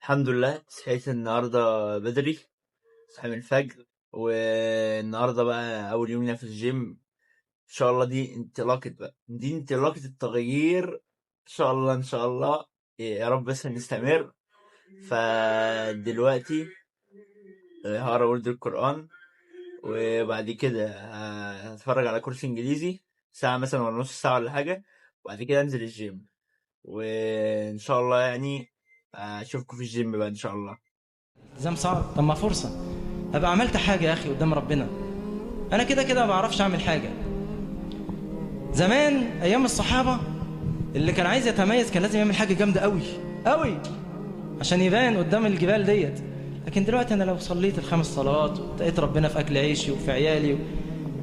الحمد لله صحيت النهاردة بدري. صحي من الفجر، والنهاردة بقى أول يوم ليا في الجيم. إن شاء الله دي انطلاقة التغيير. إن شاء الله إن شاء الله. يا رب بس نستمر. فدلوقتي هقرا ورد القرآن، وبعد كده هتفرج على كورس إنجليزي ساعة مثلا ولا نص ساعة ولا حاجة، وبعد كده أنزل الجيم. وإن شاء الله يعني أشوفكم في الجيم بقى إن شاء الله. التزام صعب. طب ما فرصة ابقى عملت حاجة يا اخي قدام ربنا. انا كده كده ما بعرفش اعمل حاجة. زمان ايام الصحابة اللي كان عايز يتميز كان لازم يعمل حاجة جامدة قوي قوي عشان يبان قدام الجبال ديت. لكن دلوقتي انا لو صليت الخمس صلوات واتقيت ربنا في اكل عيشي وفي عيالي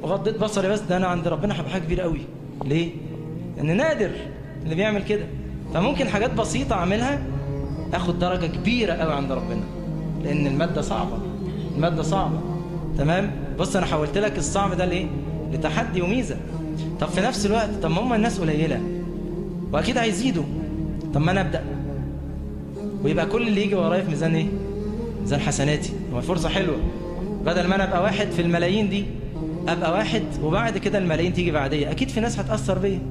وغضيت بصري بس، ده انا عند ربنا هبقى حاجة كبيرة قوي. ليه؟ لان نادر اللي بيعمل كده. فممكن حاجات بسيطة اعملها اخد درجة كبيرة قوي عند ربنا، لان المادة صعبة. المادة صعبة. تمام. بص انا حولت لك الصعب ده ليه؟ لتحدي وميزة. طب في نفس الوقت، طب ما هم الناس قليلة واكيد هيزيدوا. طب ما انا ابدا ويبقى كل اللي يجي ورايا في ميزان ايه؟ ميزان حسناتي. هو فرصة حلوة. بدل ما انا ابقى واحد في الملايين دي، ابقى واحد وبعد كده الملايين تيجي بعديا. اكيد في ناس هتأثر بيا،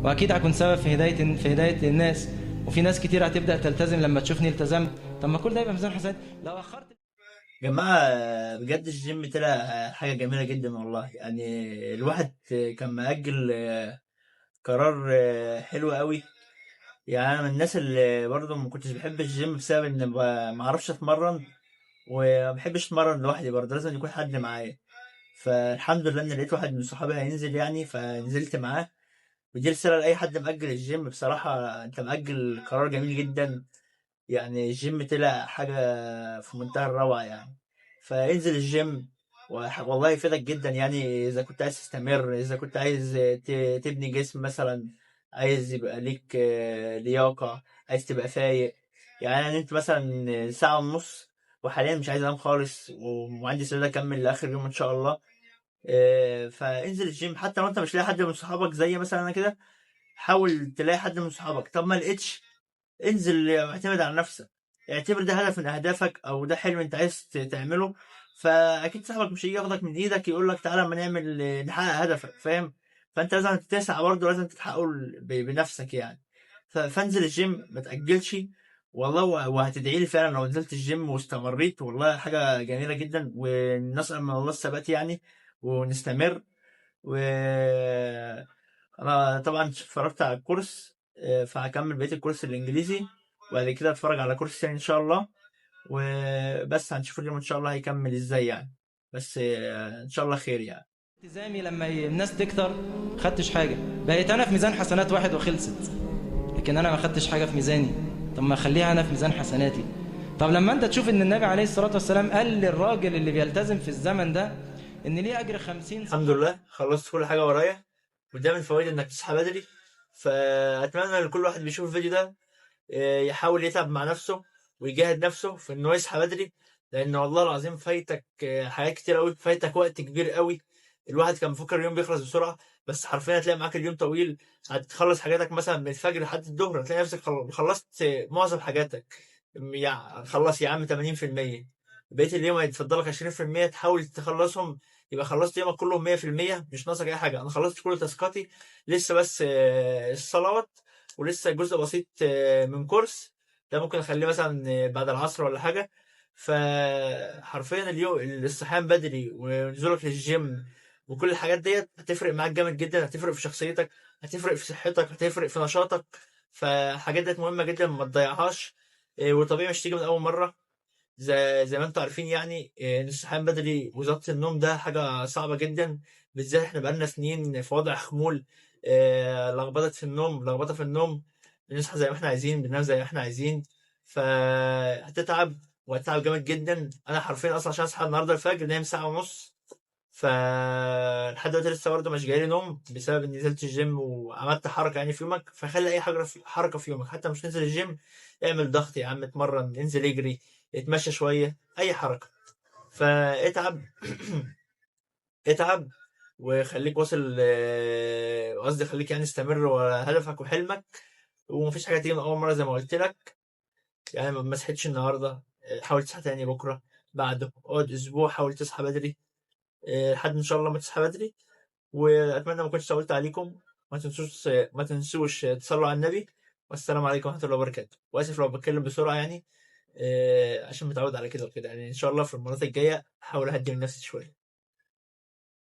واكيد هكون سبب في هداية الناس، وفي ناس كتير هتبدأ تلتزم لما تشوفني التزمت. طب ما كل ده يبقى ميزان حسنات. لو اخرت جماعة بجد الجيم طلع حاجة جميلة جدا والله. يعني الواحد كان مأجل قرار حلو قوي. يعني أنا من الناس اللي برضه ما كنتش بحب الجيم بسبب إن ما أعرفش أتمرن، وما بحبش أتمرن لوحدي، برضه لازم يكون حد معايا. فالحمد لله إن لقيت واحد من صحابي هينزل يعني، فنزلت معاه. ودي رسالة لأي حد مأجل الجيم. بصراحة أنت مأجل قرار جميل جدا. يعني الجيم طلع حاجة في منتهى الروعة يعني. فانزل الجيم، والله يفيدك جدا. يعني إذا كنت عايز تستمر، إذا كنت عايز تبني جسم مثلا، عايز يبقى ليك لياقة، عايز تبقى فايق. يعني أنا نمت مثلا ساعة ونص، وحاليا مش عايز أنام خالص، وعندي استعداد أكمل لآخر يوم إن شاء الله. فانزل الجيم حتى لو أنت مش لاقي حد من صحابك زي مثلا أنا كده. حاول تلاقي حد من صحابك. طب ما لقيتش، انزل اعتمد على نفسك. اعتبر ده هدف من اهدافك، او ده حلم انت عايز تعمله. فاكيد صاحبك مش هيجي ياخدك من ايدك يقول لك تعالى اما نعمل نحقق هدفك، فاهم؟ فانت لازم تسعى برضه، لازم تتحققه بنفسك يعني. فانزل الجيم ما تاجلش والله. وهتدعي لي فعلا لو نزلت الجيم واستمريت. والله حاجه جميله جدا، ونسال من الله الثبات يعني، ونستمر. و انا طبعا اتفرجت على الكورس، فهكمل بقيه الكورس الانجليزي، وبعد كده اتفرج على كورس تاني ان شاء الله. وبس هنشوف اليوم ان شاء الله هيكمل ازاي يعني. بس ان شاء الله خير يعني. التزامي لما الناس تكتر خدتش حاجة. بقيت انا في ميزان حسنات واحد وخلصت، لكن انا ما خدتش حاجة في ميزاني. طب ما اخليها انا في ميزان حسناتي. طب لما انت تشوف ان النبي عليه الصلاة والسلام قال للراجل اللي بيلتزم في الزمن ده ان ليه اجر 50 الحمد صحابي. لله خلصت كل حاجه ورايا. وده من فوائد انك تصحى بدري. فاتمنى ان كل واحد بيشوف الفيديو ده يحاول يتعب مع نفسه، ويجاهد نفسه في انه يصحى بدري. لان والله العظيم فايتك حاجات كتير قوي، فايتك وقت كبير قوي. الواحد كان مفكر اليوم بيخلص بسرعه، بس حرفيا هتلاقي معاك اليوم طويل. هتخلص حاجاتك مثلا من الفجر لحد الظهر، هتلاقي نفسك خلصت معظم حاجاتك. يعني خلص يا عم 80%. بقية اليوم هيتفضلك 20% تحاول تخلصهم. يبقى خلصت يومك كله 100%، مش ناقصك اي حاجه. انا خلصت كل تاسكاتي، لسه بس الصلوات، ولسه جزء بسيط من كورس. ده ممكن اخليه مثلا بعد العصر ولا حاجه. فحرفيا اليوم الصحيان بدري ونزولك للجيم وكل الحاجات ديت هتفرق معاك جامد جدا. هتفرق في شخصيتك، هتفرق في صحتك، هتفرق في نشاطك. فالحاجات ديت مهمه جدا ما تضيعهاش. وطبيعي مش تيجي من اول مره. زي ما انتم عارفين يعني ان الصحيان بدري وظبط النوم ده حاجه صعبه جدا. بالذات احنا بقالنا سنين في وضع خمول. لخبطه في النوم، لخبطه في النوم. بنصحى زي ما احنا عايزين، بننام زي ما احنا عايزين. فهتتعب، وهتتعب جامد جدا. انا حرفيا اصلا عشان اصحى النهارده الفجر نايم ساعه ونص. لحد دلوقتي لسه برضه مش جايلي نوم بسبب اني نزلت الجيم وعملت حركه يعني في يومك. فخلي اي حاجه حركه في يومك، حتى مش ننزل الجيم. اعمل ضغط يا عم، اتمرن، انزل اجري، اتمشى شويه، اي حركه. فاتعب اتعب، وخليك واصل قصدي خليك يعني استمر ورا هدفك وحلمك. ومفيش حاجه تيجي من اول مره زي ما قلت لك. كويس يعني، ما صحيتش النهارده حاول تصحى تاني بكره، بعده اقعد اسبوع حاول تصحى بدري لحد ان شاء الله ما تصحى بدري. واتمنى ما كنتش طولت عليكم. ما تنسوش تصلوا على النبي. والسلام عليكم ورحمه الله وبركاته. واسف لو بتكلم بسرعه يعني عشان متعود على كده وكده يعني. ان شاء الله في المرات الجايه احاول اهدي من نفسي شويه.